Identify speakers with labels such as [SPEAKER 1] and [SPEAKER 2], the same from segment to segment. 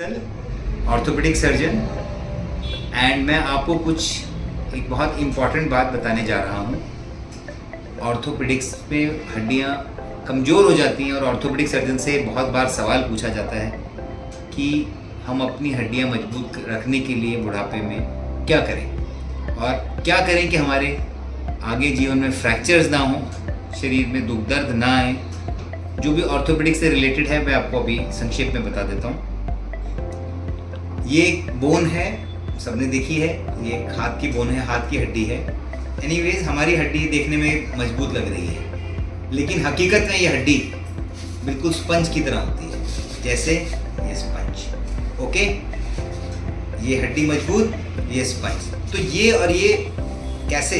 [SPEAKER 1] Orthopaedic surgeon and मैं आपको एक बहुत इम्पॉर्टेंट बात बताने जा रहा हूँ। ऑर्थोपेडिक्स में हड्डियाँ कमज़ोर हो जाती हैं और ऑर्थोपेडिक सर्जन से बहुत बार सवाल पूछा जाता है कि हम अपनी हड्डियाँ मजबूत रखने के लिए बुढ़ापे में क्या करें और क्या करें कि हमारे आगे जीवन में फ्रैक्चर्स ना हों, शरीर में दुख दर्द ना आए। जो भी ऑर्थोपेडिक से रिलेटेड है मैं आपको अभी संक्षेप में बता देता हूँ। ये एक बोन है, सबने देखी है, ये हाथ की बोन है, हाथ की हड्डी है। एनीवेज हमारी हड्डी देखने में मजबूत लग रही है, लेकिन हकीकत में ये हड्डी बिल्कुल स्पंज की तरह होती है, जैसे ये स्पंज। ओके, ये हड्डी मजबूत, ये स्पंज। तो ये और ये कैसे?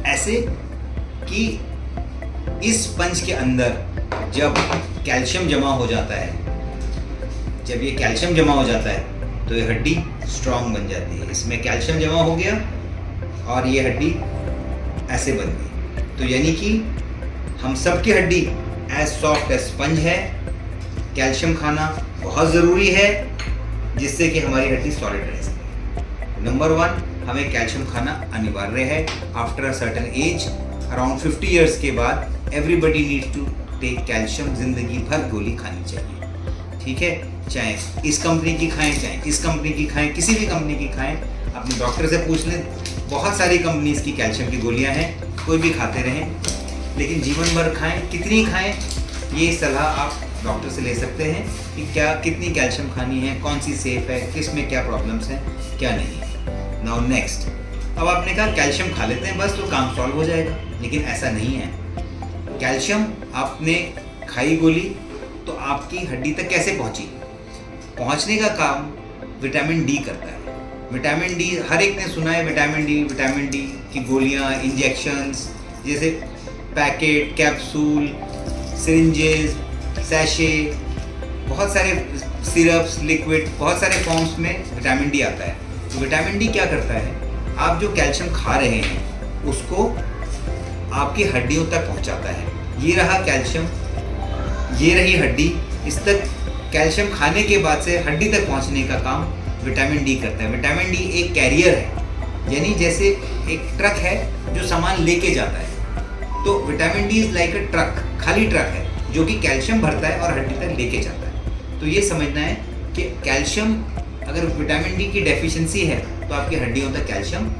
[SPEAKER 1] ऐसे कि इस स्पंज के अंदर जब कैल्शियम जमा हो जाता है, जब ये कैल्शियम जमा हो जाता है तो ये हड्डी स्ट्रांग बन जाती है। इसमें कैल्शियम जमा हो गया और ये हड्डी ऐसे बन गई। तो यानी कि हम सबकी हड्डी एज सॉफ्ट एज स्पंज है। कैल्शियम खाना बहुत ज़रूरी है जिससे कि हमारी हड्डी सॉलिड रह सके। नंबर 1, हमें कैल्शियम खाना अनिवार्य है। After a certain age, around 50 years के बाद everybody needs to take calcium. जिंदगी भर गोली खानी चाहिए, ठीक है? चाहे इस कंपनी की खाएं, चाहे इस कंपनी की खाएं, किसी भी कंपनी की खाएं। अपने डॉक्टर से पूछ लें, बहुत सारी कंपनीज की कैल्शियम की गोलियां हैं, कोई भी खाते रहें, लेकिन जीवन भर खाएं। कितनी खाएं, ये सलाह आप डॉक्टर से ले सकते हैं कि कितनी कैल्शियम खानी है, कौन सी सेफ है, किस में क्या प्रॉब्लम्स हैं, क्या नहीं है। नाउ नेक्स्ट, अब आपने कहा कैल्शियम खा लेते हैं बस तो काम सॉल्व हो जाएगा, लेकिन ऐसा नहीं है। कैल्शियम आपने खाई गोली तो आपकी हड्डी तक कैसे पहुंचने का काम विटामिन डी करता है। विटामिन डी हर एक ने सुना है, विटामिन डी की गोलियां, इंजेक्शंस, जैसे पैकेट, कैप्सूल, सिरिंजेस, सैशे, बहुत सारे सिरप्स, लिक्विड, बहुत सारे फॉर्म्स में विटामिन डी आता है। तो विटामिन डी क्या करता है, आप जो कैल्शियम खा रहे हैं उसको आपकी हड्डियों तक पहुंचाता है। ये रहा कैल्शियम, ये रही हड्डी। इस तक कैल्शियम खाने के बाद से हड्डी तक पहुंचने का काम विटामिन डी करता है। विटामिन डी एक कैरियर है, यानी जैसे एक ट्रक है जो सामान लेके जाता है। तो vitamin D is like a truck, खाली ट्रक है जो कि कैल्शियम भरता है और हड्डी तक लेके जाता है। तो ये समझना है कि कैल्शियम, अगर विटामिन डी की डेफिशिएंसी है तो आपकी हड्डियों तक कैल्शियम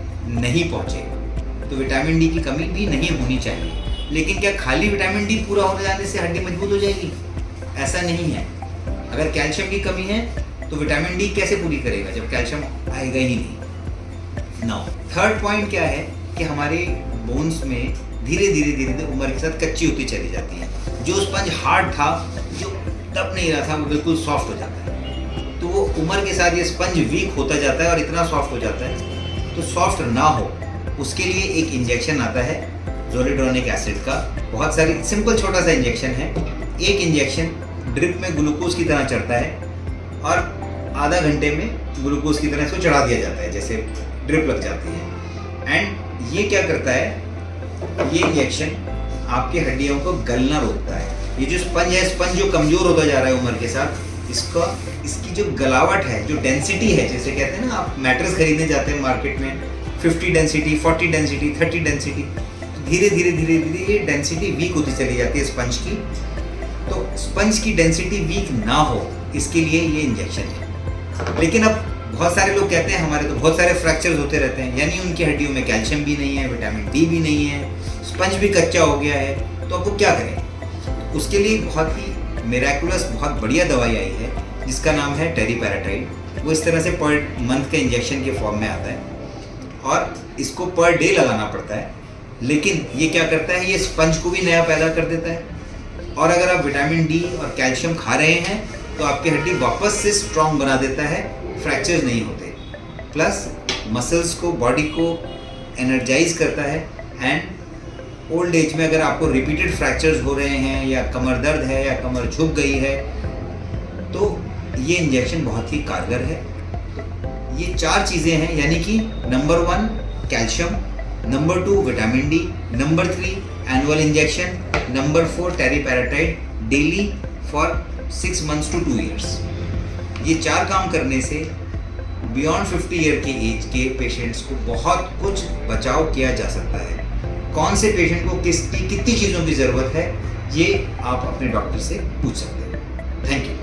[SPEAKER 1] नहीं पहुंचेगा। तो विटामिन डी की कमी भी नहीं होनी चाहिए। लेकिन क्या खाली विटामिन डी पूरा हो जाने से हड्डी मजबूत हो जाएगी? ऐसा नहीं है। अगर कैल्शियम की कमी है तो विटामिन डी कैसे पूरी करेगा जब कैल्शियम आएगा ही नहीं। नाउ थर्ड पॉइंट क्या है कि हमारे बोन्स में धीरे धीरे उम्र के साथ कच्ची होती चली जाती है। जो स्पंज हार्ड था, जो दब नहीं रहा था, वो बिल्कुल सॉफ्ट हो जाता है। तो वो उम्र के साथ ये स्पंज वीक होता जाता है और इतना सॉफ्ट हो जाता है। तो सॉफ्ट ना हो उसके लिए एक इंजेक्शन आता है जोलिड्रोनिक एसिड का। बहुत सारी सिंपल छोटा सा इंजेक्शन है। एक इंजेक्शन ड्रिप में ग्लूकोज की तरह चढ़ता है और आधा घंटे में ग्लूकोज की तरह इसको चढ़ा दिया जाता है, जैसे ड्रिप लग जाती है। एंड ये क्या करता है, ये इंजेक्शन आपकी हड्डियों को गलना रोकता है। ये जो स्पंज है, स्पंज जो कमज़ोर होता जा रहा है उम्र के साथ, इसकी जो गलावट है, जो डेंसिटी है, जैसे कहते हैं ना, आप मैट्रेस खरीदने जाते हैं मार्केट में, 50 डेंसिटी, 40 डेंसिटी, 30 डेंसिटी, धीरे धीरे ये डेंसिटी वीक होती चली जाती है स्पंज की। तो स्पंज की डेंसिटी वीक ना हो इसके लिए ये इंजेक्शन है। लेकिन अब बहुत सारे लोग कहते हैं हमारे तो बहुत सारे फ्रैक्चर्स होते रहते हैं, यानी उनकी हड्डियों में कैल्शियम भी नहीं है, विटामिन डी भी नहीं है, स्पंज भी कच्चा हो गया है। तो अब वो क्या करें? उसके लिए बहुत ही मिरेकुलस, बहुत बढ़िया दवाई आई है जिसका नाम है टेरीपैराटाइड। वो इस तरह से पर मंथ के इंजेक्शन के फॉर्म में आता है और इसको पर डे लगाना पड़ता है। लेकिन ये क्या करता है, ये स्पंज को भी नया पैदा कर देता है। और अगर आप विटामिन डी और कैल्शियम खा रहे हैं तो आपकी हड्डी वापस से स्ट्रांग बना देता है, फ्रैक्चर्स नहीं होते। प्लस मसल्स को, बॉडी को एनर्जाइज करता है। एंड ओल्ड एज में अगर आपको रिपीटेड फ्रैक्चर्स हो रहे हैं या कमर दर्द है या कमर झुक गई है तो ये इंजेक्शन बहुत ही कारगर है। ये 4 चीज़ें हैं, यानी कि number 1 calcium, number 2 vitamin D, number 3 annual injection, number 4 teriparatide daily for 6 months to 2 years। ये 4 काम करने से बियॉन्ड 50 ईयर के एज के पेशेंट्स को बहुत कुछ बचाव किया जा सकता है। कौन से पेशेंट को कितनी चीज़ों की ज़रूरत है, ये आप अपने डॉक्टर से पूछ सकते हैं। Thank you.